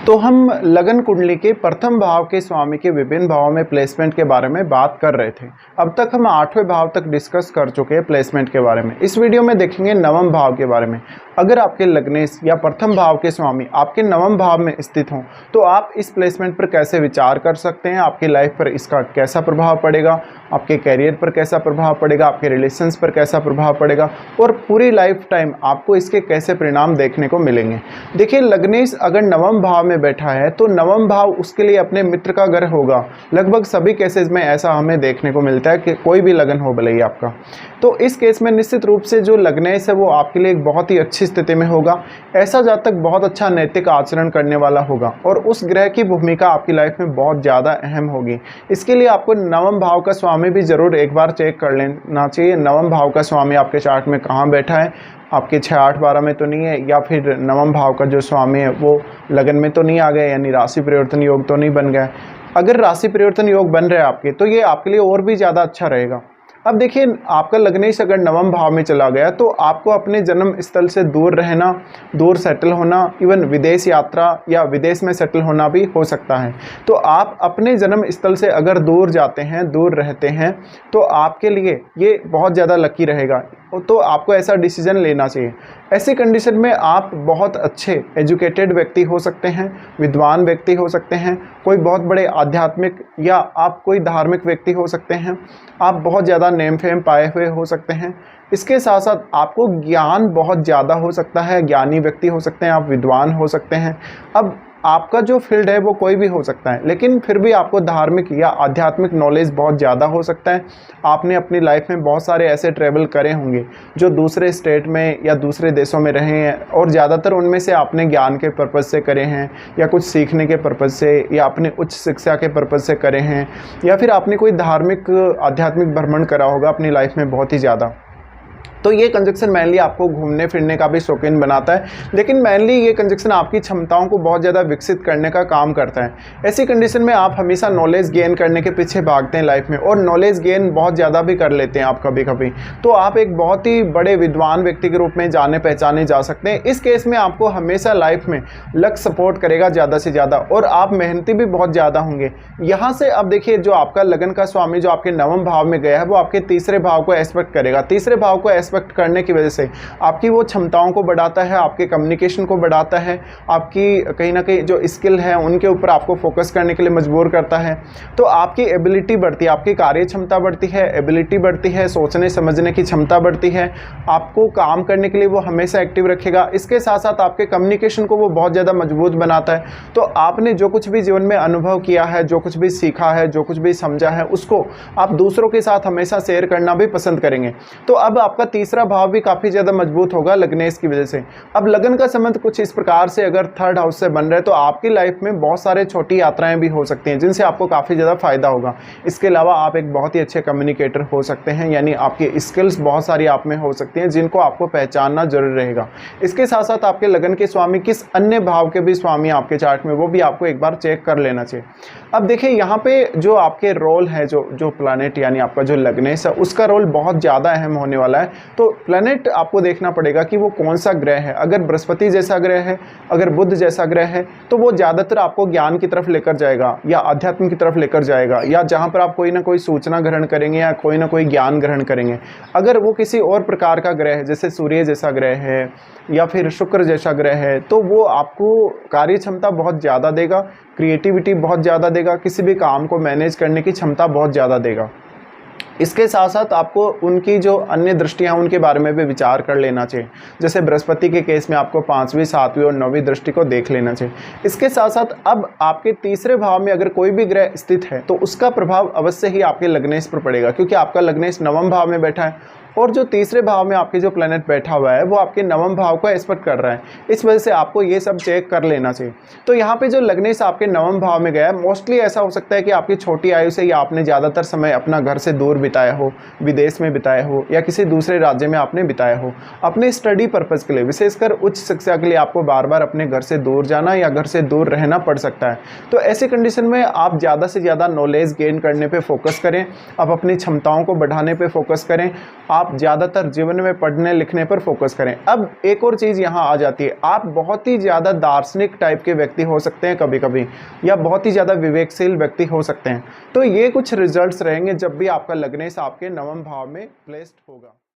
तो हम लगन कुंडली के प्रथम भाव के स्वामी के विभिन्न भावों में प्लेसमेंट के बारे में बात कर रहे थे। अब तक हम 8वें भाव तक डिस्कस कर चुके हैं प्लेसमेंट के बारे में। इस वीडियो में देखेंगे नवम भाव के बारे में। अगर आपके लग्नेश या प्रथम भाव के स्वामी आपके नवम भाव में स्थित हों तो आप इस प्लेसमेंट पर कैसे विचार कर सकते हैं, आपकी लाइफ पर इसका कैसा प्रभाव पड़ेगा, आपके कैरियर पर कैसा प्रभाव पड़ेगा, आपके रिलेशंस पर कैसा प्रभाव पड़ेगा और पूरी लाइफ टाइम आपको इसके कैसे परिणाम देखने को मिलेंगे। देखिए, लग्नेश अगर नवम भाव में बैठा है तो नवम भाव उसके लिए अपने मित्र का घर होगा। लगभग सभी केसेस में ऐसा हमें देखने को मिलता है कि कोई भी लगन हो भले ही आपका, तो इस केस में निश्चित रूप से जो लग्नेश है वो आपके लिए एक बहुत ही अच्छी स्थिति में होगा। ऐसा जातक बहुत अच्छा नैतिक आचरण करने वाला होगा और उस ग्रह की भूमिका आपकी लाइफ में बहुत ज़्यादा अहम होगी। इसके लिए आपको नवम भाव का स्वामी भी जरूर एक बार चेक कर लेना चाहिए। नवम भाव का स्वामी आपके चार्ट में कहाँ बैठा है, आपके 6, 8, 12 में तो नहीं है, या फिर नवम भाव का जो स्वामी है वो लगन में तो नहीं आ गया, यानी राशि परिवर्तन योग तो नहीं बन गया। अगर राशि परिवर्तन योग बन रहे हैं आपके तो ये आपके लिए और भी ज़्यादा अच्छा रहेगा। अब देखिए, आपका लग्नेश अगर नवम भाव में चला गया तो आपको अपने जन्म स्थल से दूर रहना, दूर सेटल होना, इवन विदेश यात्रा या विदेश में सेटल होना भी हो सकता है। तो आप अपने जन्म स्थल से अगर दूर जाते हैं, दूर रहते हैं, तो आपके लिए ये बहुत ज़्यादा लकी रहेगा। तो आपको ऐसा डिसीजन लेना चाहिए। ऐसी कंडीशन में आप बहुत अच्छे एजुकेटेड व्यक्ति हो सकते हैं, विद्वान व्यक्ति हो सकते हैं, कोई बहुत बड़े आध्यात्मिक या आप कोई धार्मिक व्यक्ति हो सकते हैं, आप बहुत ज़्यादा नेम फेम पाए हुए हो सकते हैं। इसके साथ साथ आपको ज्ञान बहुत ज़्यादा हो सकता है, ज्ञानी व्यक्ति हो सकते हैं, आप विद्वान हो सकते हैं। अब आपका जो फील्ड है वो कोई भी हो सकता है, लेकिन फिर भी आपको धार्मिक या आध्यात्मिक नॉलेज बहुत ज़्यादा हो सकता है। आपने अपनी लाइफ में बहुत सारे ऐसे ट्रैवल करे होंगे जो दूसरे स्टेट में या दूसरे देशों में रहे हैं और ज़्यादातर उनमें से आपने ज्ञान के पर्पज़ से करे हैं या कुछ सीखने के पर्पज़ से या अपनी उच्च शिक्षा के पर्पज़ से करे हैं, या फिर आपने कोई धार्मिक आध्यात्मिक भ्रमण करा होगा अपनी लाइफ में बहुत ही ज़्यादा। तो ये कंजक्शन मेनली आपको घूमने फिरने का भी शौकीन बनाता है, लेकिन मेनली ये कंजक्शन आपकी क्षमताओं को बहुत ज़्यादा विकसित करने का काम करता है। ऐसी कंडीशन में आप हमेशा नॉलेज गेन करने के पीछे भागते हैं लाइफ में, और नॉलेज गेन बहुत ज़्यादा भी कर लेते हैं आप कभी कभी। तो आप एक बहुत ही बड़े विद्वान व्यक्ति के रूप में जाने पहचाने जा सकते हैं। इस केस में आपको हमेशा लाइफ में लक सपोर्ट करेगा ज़्यादा से ज़्यादा, और आप मेहनती भी बहुत ज़्यादा होंगे। यहाँ से अब देखिए, जो आपका लगन का स्वामी जो आपके नवम भाव में गया है वो आपके तीसरे भाव को एस्पेक्ट करेगा। तीसरे भाव को एस्पेक्ट करने की वजह से आपकी वो क्षमताओं को बढ़ाता है, आपके कम्युनिकेशन को बढ़ाता है, आपकी कहीं ना कहीं जो स्किल है उनके ऊपर आपको फोकस करने के लिए मजबूर करता है। तो आपकी एबिलिटी बढ़ती है, आपकी कार्य क्षमता बढ़ती है, एबिलिटी बढ़ती है, सोचने समझने की क्षमता बढ़ती है, आपको काम करने के लिए वो हमेशा एक्टिव रखेगा। इसके साथ साथ आपके कम्युनिकेशन को वो बहुत ज़्यादा मजबूत बनाता है। तो आपने जो कुछ भी जीवन में अनुभव किया है, जो कुछ भी सीखा है, जो कुछ भी समझा है, उसको आप दूसरों के साथ हमेशा शेयर करना भी पसंद करेंगे। तो अब आपका तीसरा भाव भी काफ़ी ज़्यादा मजबूत होगा लग्नेश की वजह से। अब लगन का संबंध कुछ इस प्रकार से अगर थर्ड हाउस से बन रहा है तो आपकी लाइफ में बहुत सारे छोटी यात्राएं भी हो सकती हैं जिनसे आपको काफ़ी ज़्यादा फायदा होगा। इसके अलावा आप एक बहुत ही अच्छे कम्युनिकेटर हो सकते हैं, यानी आपकी स्किल्स बहुत सारी आप में हो सकती हैं जिनको आपको पहचानना जरूर रहेगा। इसके साथ साथ आपके लगन के स्वामी किस अन्य भाव के भी स्वामी आपके चार्ट में, वो भी आपको एक बार चेक कर लेना चाहिए। अब देखिए, यहाँ पे जो आपके रोल है, जो प्लैनेट यानी आपका जो लग्नेश है उसका रोल बहुत ज़्यादा अहम होने वाला है। तो प्लैनेट आपको देखना पड़ेगा कि वो कौन सा ग्रह है। अगर बृहस्पति जैसा ग्रह है, अगर बुध जैसा ग्रह है, तो वो ज़्यादातर आपको ज्ञान की तरफ लेकर जाएगा या अध्यात्म की तरफ लेकर जाएगा, या जहाँ पर आप कोई ना कोई सूचना ग्रहण करेंगे या कोई ना कोई ज्ञान ग्रहण करेंगे। अगर वो किसी और प्रकार का ग्रह है, जैसे सूर्य जैसा ग्रह है या फिर शुक्र जैसा ग्रह है, तो वो आपको कार्य क्षमता बहुत ज़्यादा देगा, क्रिएटिविटी बहुत ज़्यादा देगा, किसी भी काम को मैनेज करने की क्षमता बहुत ज़्यादा देगा। इसके साथ साथ आपको उनकी जो अन्य दृष्टियां उनके बारे में भी विचार कर लेना चाहिए। जैसे बृहस्पति के केस में आपको 5वीं, 7वीं और 9वीं दृष्टि को देख लेना चाहिए। इसके साथ साथ अब आपके तीसरे भाव में अगर कोई भी ग्रह स्थित है तो उसका प्रभाव अवश्य ही आपके लग्नेश पर पड़ेगा, क्योंकि आपका लग्नेश नवम भाव में बैठा है और जो तीसरे भाव में आपके जो प्लैनेट बैठा हुआ है वो आपके नवम भाव को एस्पेक्ट कर रहा है। इस वजह से आपको ये सब चेक कर लेना चाहिए। तो यहाँ पे जो लग्नेश आपके नवम भाव में गया है, मोस्टली ऐसा हो सकता है कि आपकी छोटी आयु से या आपने ज़्यादातर समय अपना घर से दूर बिताया हो, विदेश में बिताया हो या किसी दूसरे राज्य में आपने बिताया हो। अपने स्टडी पर्पज़ के लिए, विशेषकर उच्च शिक्षा के लिए आपको बार बार अपने घर से दूर जाना या घर से दूर रहना पड़ सकता है। तो ऐसी कंडीशन में आप ज़्यादा से ज़्यादा नॉलेज गेन करने पर फोकस करें, आप अपनी क्षमताओं को बढ़ाने पर फोकस करें। आप आप ज़्यादातर जीवन में पढ़ने लिखने पर फोकस करें। अब एक और चीज़ यहाँ आ जाती है, आप बहुत ही ज़्यादा दार्शनिक टाइप के व्यक्ति हो सकते हैं कभी कभी, या बहुत ही ज़्यादा विवेकशील व्यक्ति हो सकते हैं। तो ये कुछ रिजल्ट्स रहेंगे जब भी आपका लग्नेश आपके नवम भाव में प्लेस्ड होगा।